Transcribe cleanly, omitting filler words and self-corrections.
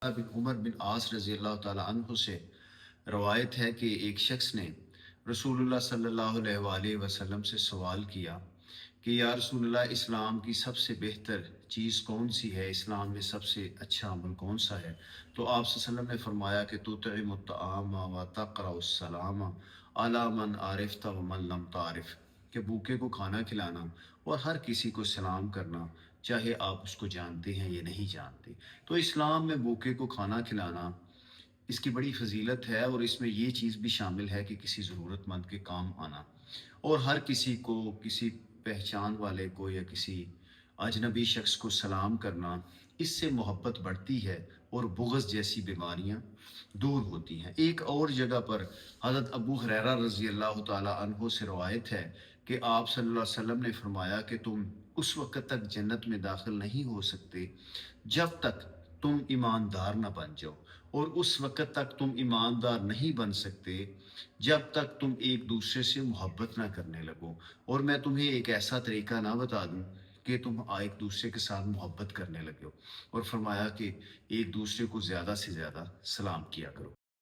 بن عمر بن عاص رضی اللہ تعالیٰ عنہ سے روایت ہے کہ ایک شخص نے رسول اللہ صلی اللہ علیہ وآلہ وسلم سے سوال کیا کہ یا رسول اللہ، اسلام کی سب سے بہتر چیز کون سی ہے؟ اسلام میں سب سے اچھا عمل کون سا ہے؟ تو آپ صلی اللہ علیہ وسلم نے فرمایا کہ تطعم الطعام و تقرأ السلام علی من عرفت و من لم تعرف، کہ بھوکے کو کھانا کھلانا اور ہر کسی کو سلام کرنا، چاہے آپ اس کو جانتے ہیں یا نہیں جانتے۔ تو اسلام میں بھوکے کو کھانا کھلانا، اس کی بڑی فضیلت ہے، اور اس میں یہ چیز بھی شامل ہے کہ کسی ضرورت مند کے کام آنا، اور ہر کسی کو، کسی پہچان والے کو یا کسی اجنبی شخص کو سلام کرنا، اس سے محبت بڑھتی ہے اور بغض جیسی بیماریاں دور ہوتی ہیں۔ ایک اور جگہ پر حضرت ابو ہریرہ رضی اللہ تعالی عنہ سے روایت ہے کہ آپ صلی اللہ علیہ وسلم نے فرمایا کہ تم اس وقت تک جنت میں داخل نہیں ہو سکتے جب تک تم ایماندار نہ بن جاؤ، اور اس وقت تک تم ایماندار نہیں بن سکتے جب تک تم ایک دوسرے سے محبت نہ کرنے لگو، اور میں تمہیں ایک ایسا طریقہ نہ بتا دوں کہ تم ایک دوسرے کے ساتھ محبت کرنے لگے ہو، اور فرمایا کہ ایک دوسرے کو زیادہ سے زیادہ سلام کیا کرو۔